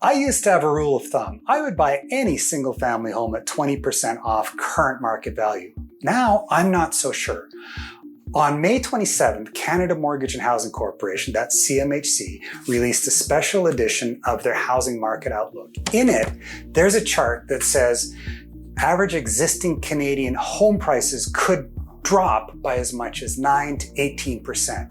I used to have a rule of thumb. I would buy any single family home at 20% off current market value. Now, I'm not so sure. On May 27th, Canada Mortgage and Housing Corporation, that's CMHC, released a special edition of their housing market outlook. In it, there's a chart that says average existing Canadian home prices could drop by as much as 9 to 18%.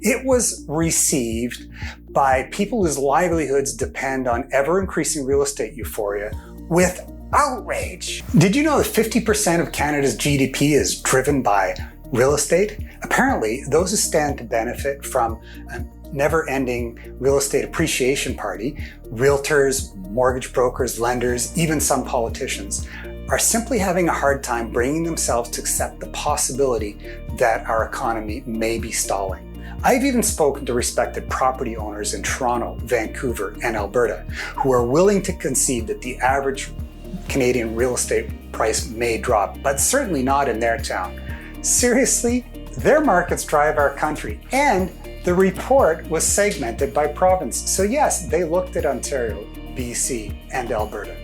It was received by people whose livelihoods depend on ever-increasing real estate euphoria with outrage. Did you know that 50% of Canada's GDP is driven by real estate? Apparently, those who stand to benefit from a never-ending real estate appreciation party, realtors, mortgage brokers, lenders, even some politicians, are simply having a hard time bringing themselves to accept the possibility that our economy may be stalling. I've even spoken to respected property owners in Toronto, Vancouver, and Alberta who are willing to concede that the average Canadian real estate price may drop, but certainly not in their town. Seriously, their markets drive our country, and the report was segmented by province. So yes, they looked at Ontario, BC, and Alberta.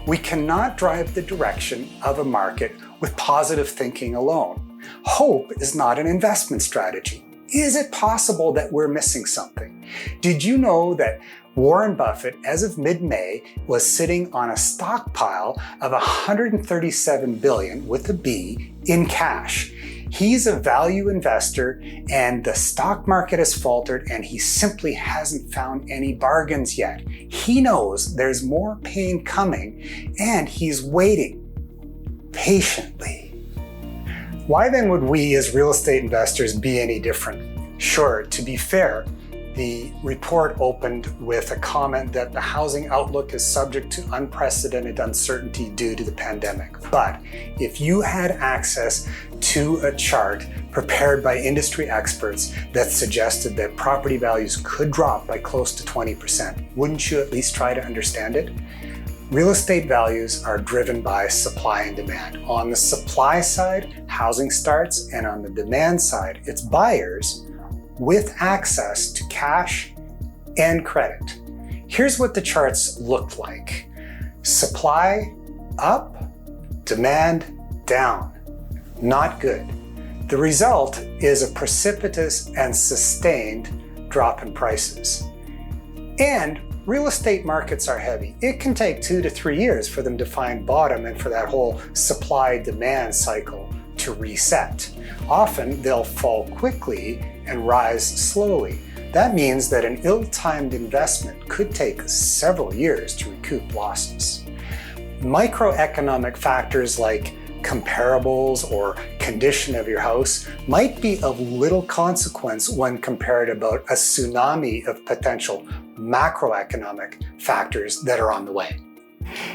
We cannot drive the direction of a market with positive thinking alone. Hope is not an investment strategy. Is it possible that we're missing something? Did you know that Warren Buffett, as of mid-May, was sitting on a stockpile of $137 billion with a B in cash? He's a value investor, and the stock market has faltered, and he simply hasn't found any bargains yet. He knows there's more pain coming, and he's waiting patiently. Why then would we as real estate investors be any different? Sure, to be fair, the report opened with a comment that the housing outlook is subject to unprecedented uncertainty due to the pandemic. But if you had access to a chart prepared by industry experts that suggested that property values could drop by close to 20%, wouldn't you at least try to understand it? Real estate values are driven by supply and demand. On the supply side, housing starts, and on the demand side, it's buyers with access to cash and credit. Here's what the charts looked like. Supply up, demand down. Not good. The result is a precipitous and sustained drop in prices. And real estate markets are heavy. It can take 2 to 3 years for them to find bottom and for that whole supply-demand cycle to reset. Often they'll fall quickly and rise slowly. That means that an ill-timed investment could take several years to recoup losses. Microeconomic factors like comparables or condition of your house might be of little consequence when compared about a tsunami of potential macroeconomic factors that are on the way.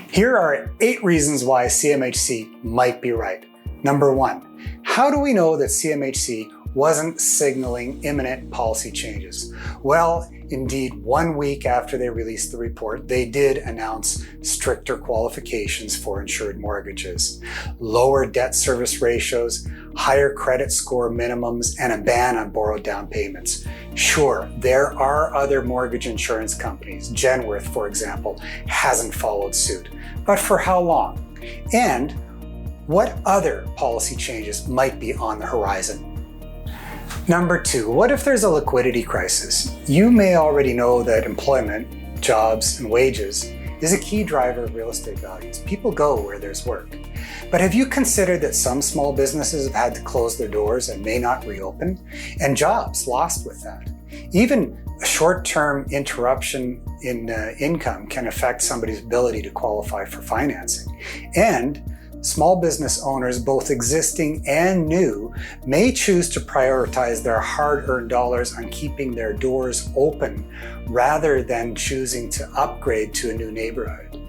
Here are 8 reasons why CMHC might be right. Number 1, how do we know that CMHC wasn't signaling imminent policy changes? Well, indeed, 1 week after they released the report, they did announce stricter qualifications for insured mortgages, lower debt service ratios, higher credit score minimums, and a ban on borrowed down payments. Sure, there are other mortgage insurance companies. Genworth, for example, hasn't followed suit. But for how long? And what other policy changes might be on the horizon? Number 2, what if there's a liquidity crisis? You may already know that employment, jobs, and wages is a key driver of real estate values. People go where there's work. But have you considered that some small businesses have had to close their doors and may not reopen? And jobs lost with that. Even a short-term interruption in income can affect somebody's ability to qualify for financing. And small business owners, both existing and new, may choose to prioritize their hard-earned dollars on keeping their doors open rather than choosing to upgrade to a new neighborhood.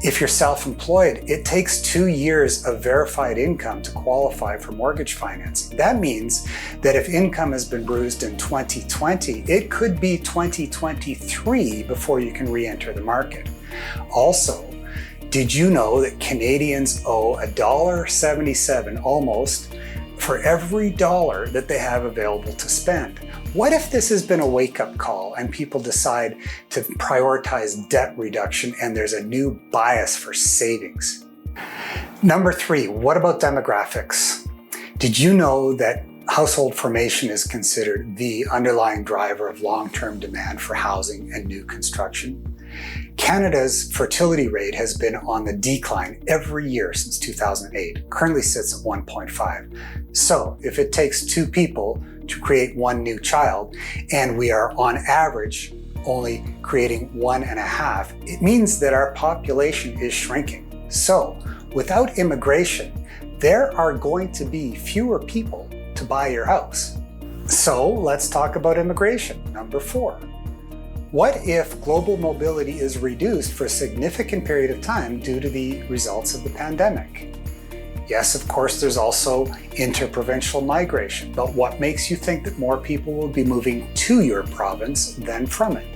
If you're self-employed, it takes 2 years of verified income to qualify for mortgage financing. That means that if income has been bruised in 2020, it could be 2023 before you can re-enter the market. Also, did you know that Canadians owe $1.77 almost for every dollar that they have available to spend? What if this has been a wake-up call and people decide to prioritize debt reduction and there's a new bias for savings? Number 3, what about demographics? Did you know that household formation is considered the underlying driver of long-term demand for housing and new construction? Canada's fertility rate has been on the decline every year since 2008, currently sits at 1.5. So if it takes 2 people to create 1 new child, and we are on average only creating 1.5, it means that our population is shrinking. So without immigration, there are going to be fewer people to buy your house. So let's talk about immigration. Number 4. What if global mobility is reduced for a significant period of time due to the results of the pandemic? Yes, of course, there's also interprovincial migration, but what makes you think that more people will be moving to your province than from it?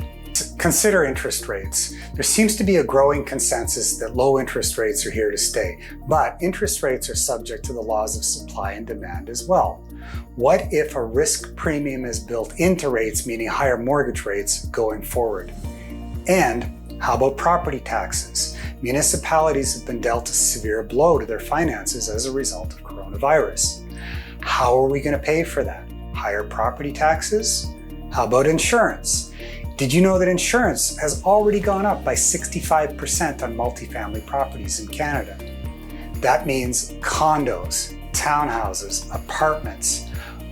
Consider interest rates. There seems to be a growing consensus that low interest rates are here to stay, but interest rates are subject to the laws of supply and demand as well. What if a risk premium is built into rates, meaning higher mortgage rates going forward? And how about property taxes? Municipalities have been dealt a severe blow to their finances as a result of coronavirus. How are we going to pay for that? Higher property taxes? How about insurance? Did you know that insurance has already gone up by 65% on multifamily properties in Canada? That means condos, townhouses, apartments,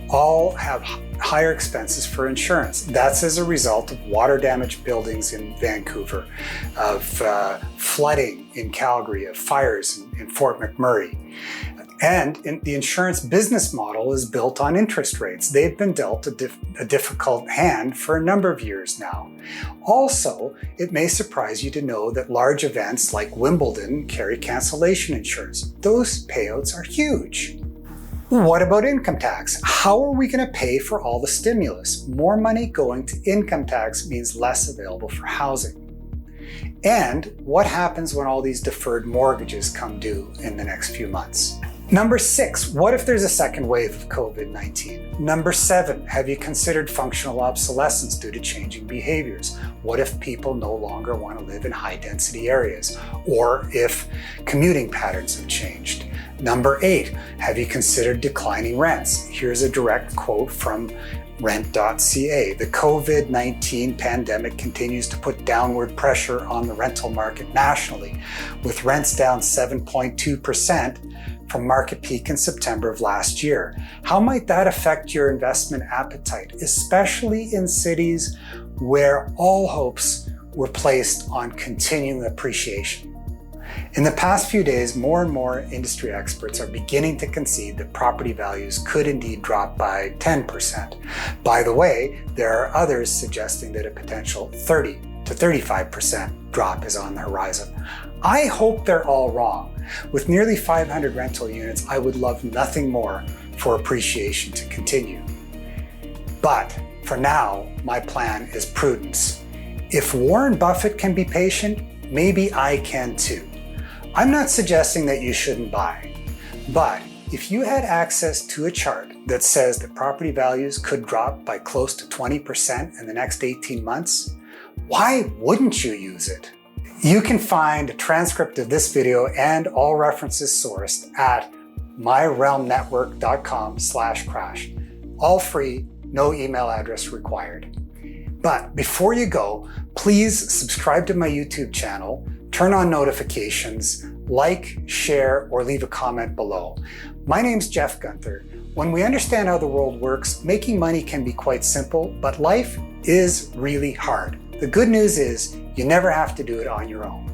all have higher expenses for insurance. That's as a result of water damaged buildings in Vancouver, of flooding in Calgary, of fires in Fort McMurray. And the insurance business model is built on interest rates. They've been dealt a difficult hand for a number of years now. Also, it may surprise you to know that large events like Wimbledon carry cancellation insurance. Those payouts are huge. What about income tax? How are we going to pay for all the stimulus? More money going to income tax means less available for housing. And what happens when all these deferred mortgages come due in the next few months? Number 6, what if there's a second wave of COVID-19? Number 7, have you considered functional obsolescence due to changing behaviors? What if people no longer want to live in high-density areas? Or if commuting patterns have changed? Number 8, have you considered declining rents? Here's a direct quote from rent.ca. The COVID-19 pandemic continues to put downward pressure on the rental market nationally, with rents down 7.2% from market peak in September of last year. How might that affect your investment appetite, especially in cities where all hopes were placed on continuing appreciation? In the past few days, more and more industry experts are beginning to concede that property values could indeed drop by 10%. By the way, there are others suggesting that a potential 30 to 35% drop is on the horizon. I hope they're all wrong. With nearly 500 rental units, I would love nothing more for appreciation to continue. But for now, my plan is prudence. If Warren Buffett can be patient, maybe I can too. I'm not suggesting that you shouldn't buy, but if you had access to a chart that says that property values could drop by close to 20% in the next 18 months, why wouldn't you use it? You can find a transcript of this video and all references sourced at myrealmnetwork.com/crash. All free, no email address required. But before you go, please subscribe to my YouTube channel, turn on notifications, like, share, or leave a comment below. My name's Jeff Gunther. When we understand how the world works, making money can be quite simple, but life is really hard. The good news is you never have to do it on your own.